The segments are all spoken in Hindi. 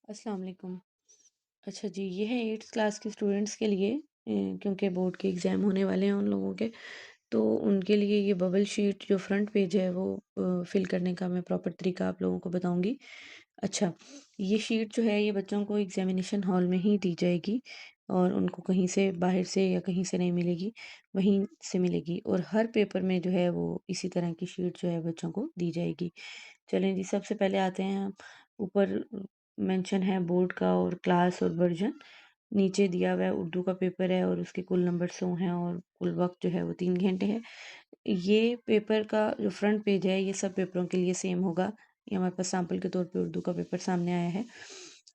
अस्सलाम वालेकुम। अच्छा जी, ये है 8th क्लास के स्टूडेंट्स के लिए क्योंकि बोर्ड के एग्ज़ाम होने वाले हैं उन लोगों के, तो उनके लिए ये बबल शीट जो फ्रंट पेज है वो फ़िल करने का मैं प्रॉपर तरीका आप लोगों को बताऊँगी। अच्छा, ये शीट जो है ये बच्चों को एग्ज़ामिनेशन हॉल में ही दी जाएगी और उनको कहीं से बाहर से या कहीं से नहीं मिलेगी, वहीं से मिलेगी और हर पेपर में जो है वो इसी तरह की शीट जो है बच्चों को दी जाएगी। चलें जी, सबसे पहले आते हैं हम ऊपर मेंशन है बोर्ड का और क्लास और वर्जन। नीचे दिया हुआ है उर्दू का पेपर है और उसके कुल नंबर 100 हैं और कुल वक़्त जो है वो 3 घंटे है। ये पेपर का जो फ्रंट पेज है ये सब पेपरों के लिए सेम होगा। ये हमारे पास सैंपल के तौर पे उर्दू का पेपर सामने आया है।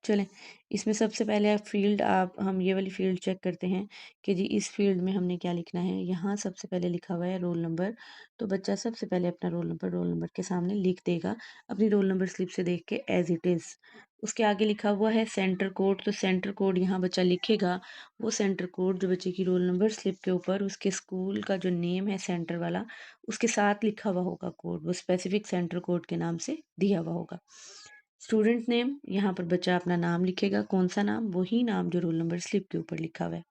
चलें, इसमें सबसे पहले आप हम ये वाली फ़ील्ड चेक करते हैं कि जी इस फ़ील्ड में हमने क्या लिखना है। यहाँ सबसे पहले लिखा हुआ है रोल नंबर, तो बच्चा सबसे पहले अपना रोल नंबर के सामने लिख देगा, अपनी रोल नंबर स्लिप से देख के एज़ इट इज़। उसके आगे लिखा हुआ है सेंटर कोड, तो सेंटर कोड यहाँ बच्चा लिखेगा, वो सेंटर कोड जो बच्चे की रोल नंबर स्लिप के ऊपर उसके स्कूल का जो नेम है सेंटर वाला, उसके साथ लिखा हुआ होगा कोड, वो स्पेसिफ़िक सेंटर कोड के नाम से दिया हुआ होगा। स्टूडेंट नेम, यहाँ पर बच्चा अपना नाम लिखेगा, कौन-सा नाम? वही नाम जो रोल नंबर स्लिप के ऊपर लिखा हुआ है।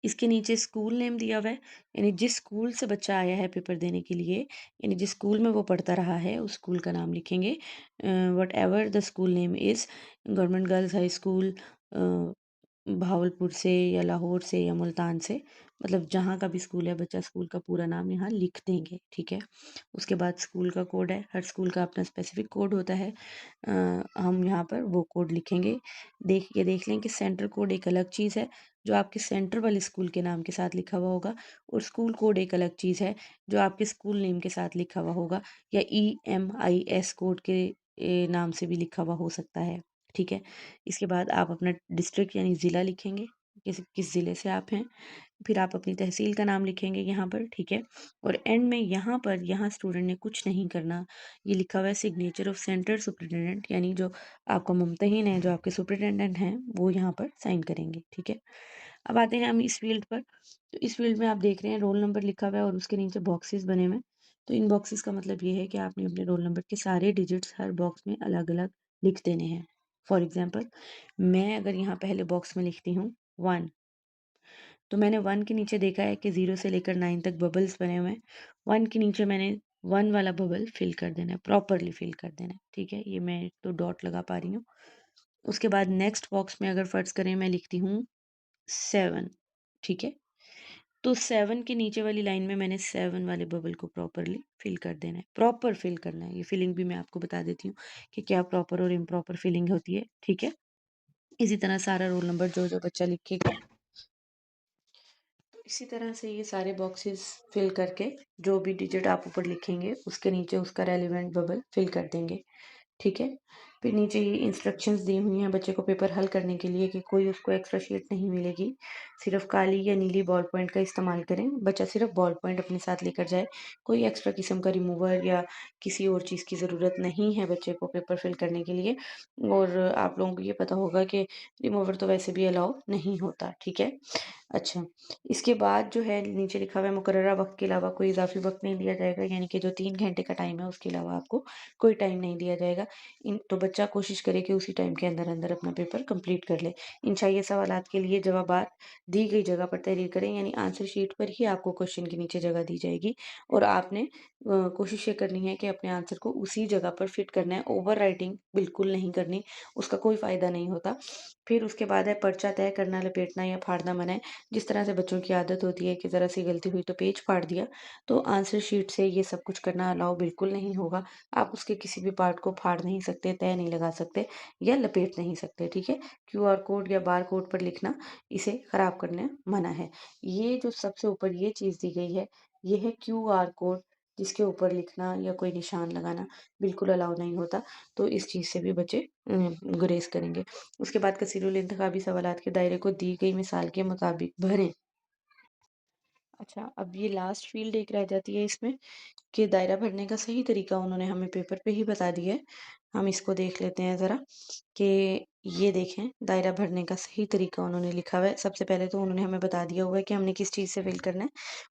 इसके नीचे स्कूल नेम दिया हुआ है, यानी जिस स्कूल से बच्चा आया है पेपर देने के लिए, यानी जिस स्कूल में वो पढ़ता रहा है, उस स्कूल का नाम लिखेंगे। Whatever the school name is, government girls high school Bahawalpur से या लाहौर से या मुल्तान से, मतलब जहाँ का भी स्कूल है, बच्चा स्कूल का पूरा नाम यहाँ लिख देंगे, ठीक है? उसके बाद स्कूल का कोड है, हर स्कूल का अपना स्पेसिफ़िक कोड होता है। हम यहाँ पर वो कोड लिखेंगे। ये देख लें कि सेंटर कोड एक अलग चीज़ है, जो आपके सेंटर वाले स्कूल के नाम के साथ लिखा हुआ होगा और स्कूल कोड एक अलग चीज़ है, जो आपके स्कूल नेम के साथ लिखा हुआ होगा या EMIS कोड के नाम से भी लिखा हुआ हो सकता है, ठीक है? इसके बाद आप अपना डिस्ट्रिक्ट यानी ज़िला लिखेंगे, किस ज़िले से आप हैं। फिर आप अपनी तहसील का नाम लिखेंगे यहाँ पर, ठीक है? और एंड में यहाँ स्टूडेंट ने कुछ नहीं करना, ये लिखा हुआ है सिग्नेचर ऑफ सेंटर सुपरिटेंडेंट, यानी जो आपका मुमतहिन है, जो आपके सुपरिटेंडेंट हैं, वो यहाँ पर साइन करेंगे, ठीक है? अब आते हैं हम इस फ़ील्ड पर, तो इस फ़ील्ड में आप देख रहे हैं रोल नंबर लिखा हुआ है और उसके नीचे बॉक्सेस बने हुए हैं। तो इन बॉक्सेस का मतलब ये है कि आपने अपने रोल नंबर के सारे डिजिट्स हर बॉक्स में अलग-अलग लिख देने हैं। फॉर एग्ज़ाम्पल, मैं अगर यहाँ पहले बॉक्स में लिखती हूँ 1, तो मैंने 1 के नीचे देखा है कि 0 से लेकर 9 तक बबल्स बने हुए हैं। 1 के नीचे मैंने 1 वाला बबल फिल कर देना है, प्रॉपर्ली फिल कर देना है, ठीक है? ये मैं तो डॉट लगा पा रही हूँ। उसके बाद नेक्स्ट बॉक्स में अगर फ़र्ज़ करें मैं लिखती हूँ 7, ठीक है? तो 7 के नीचे वाली लाइन में मैंने 7 वाले बबल को प्रॉपर्ली फिल कर देना है, प्रॉपर फिल करना है। ये फिलिंग भी मैं आपको बता देती हूँ कि क्या प्रॉपर और इम्प्रॉपर फिलिंग होती है, ठीक है? इसी तरह सारा रोल नंबर जो-जो बच्चा लिखेगा, इसी तरह से ये सारे बॉक्सेस फिल करके जो भी डिजिट आप ऊपर लिखेंगे, उसके नीचे उसका रेलेवेंट बबल फिल कर देंगे। ठीक है? फिर नीचे ये इंस्ट्रक्शंस दी हुई हैं बच्चे को पेपर हल करने के लिए कि कोई उसको एक्स्ट्रा शीट नहीं मिलेगी। सिर्फ़ काली या नीली बॉल पॉइंट का इस्तेमाल करें। बच्चा सिर्फ़ बॉल पॉइंट अपने साथ लेकर जाए। कोई एक्स्ट्रा किस्म का रिमूवर या किसी और चीज़ की ज़रूरत नहीं है बच्चे को पेपर फिल करने के लिए। और आप लोगों को ये पता होगा कि रिमूवर तो वैसे भी अलाउ नहीं होता, ठीक है? अच्छा, इसके बाद जो है नीचे लिखा हुआ है मुकर्ररा वक़्त के अलावा कोई इज़ाफ़ी वक़्त नहीं दिया जाएगा, यानी कि जो 3 घंटे का टाइम है उसके अलावा आपको कोई टाइम नहीं दिया जाएगा। इन तो बच्चा कोशिश करे कि उसी टाइम के अंदर-अंदर अपना पेपर कंप्लीट कर ले। इन चाहिए सवालात के लिए जवाबात दी गई जगह पर तहरीर करें, यानी आंसर शीट पर ही आपको क्वेश्चन के नीचे जगह दी जाएगी और आपने कोशिश ये करनी है कि अपने आंसर को उसी जगह पर फिट करना है, ओवर राइटिंग बिल्कुल नहीं करनी, उसका कोई फ़ायदा नहीं होता। फिर उसके बाद है पर्चा तय करना, लपेटना या फाड़ना मना है। जिस तरह से बच्चों की आदत होती है कि ज़रा-सी गलती हुई तो पेज फाड़ दिया, तो आंसर शीट से ये सब कुछ करना अलाउ बिल्कुल नहीं होगा। आप उसके किसी भी पार्ट को फाड़ नहीं सकते, तह नहीं लगा सकते या लपेट नहीं सकते, ठीक है? क्यूआर कोड या बार कोड पर लिखना, इसे ख़राब करना मना है। ये जो सबसे ऊपर ये चीज़ दी गई है, ये है क्यूआर कोड, जिसके ऊपर लिखना या कोई निशान लगाना बिल्कुल अलाउ नहीं होता, तो इस चीज़ से भी बच्चे गुरेज़ करेंगे। उसके बाद कसीरुल इंतखाबी सवालात के दायरे को दी गई मिसाल के मुताबिक भरें। अच्छा, अब ये लास्ट फ़ील्ड एक रह जाती है इसमें कि दायरा भरने का सही तरीका उन्होंने हमें पेपर पे ही बता दिया है। हम इसको देख लेते हैं ज़रा कि ये देखें दायरा भरने का सही तरीका उन्होंने लिखा हुआ है। सबसे पहले तो उन्होंने हमें बता दिया हुआ है कि हमने किस चीज़ से फिल करना है,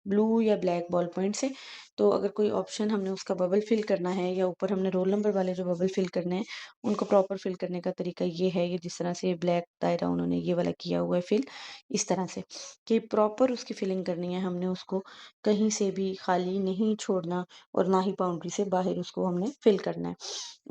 ब्लू या ब्लैक बॉल पॉइंट से। तो अगर कोई ऑप्शन हमने उसका बबल फिल करना है या ऊपर हमने रोल नंबर वाले जो बबल फिल करने हैं, उनको प्रॉपर फिल करने का तरीका ये है, ये जिस तरह से ब्लैक दायरा उन्होंने ये वाला किया हुआ है फिल, इस तरह से कि प्रॉपर उसकी फिलिंग करनी है। हमने उसको कहीं से भी खाली नहीं छोड़ना और ना ही बाउंड्री से बाहर उसको हमने फिल करना है।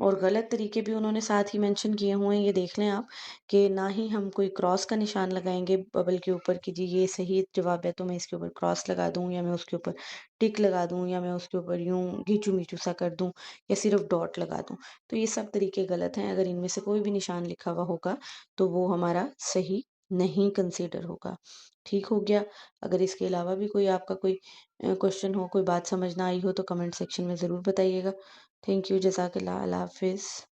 और गलत तरीके भी उन्होंने साथ ही मेंशन किए हुए हैं, ये देख लें आप, कि ना ही हम कोई क्रॉस का निशान लगाएँगे बबल के ऊपर कि जी ये सही जवाब है तो मैं इसके ऊपर क्रॉस लगा दूँ या मैं उसके ऊपर टिक लगा दूँ या मैं उसके ऊपर यूँ घिंचू-मिचू सा कर दूँ या सिर्फ़ डॉट लगा दूँ। तो ये सब तरीके गलत हैं, अगर इनमें से कोई भी निशान लिखा हुआ होगा तो वो हमारा सही नहीं कंसीडर होगा। ठीक हो गया? अगर इसके अलावा भी कोई आपका कोई क्वेश्चन हो, कोई बात समझ ना आई हो तो कमेंट सेक्शन में ज़रूर बताइएगा। थैंक यू, जज़ाकल्लाह, अल्लाह हाफ़िज़।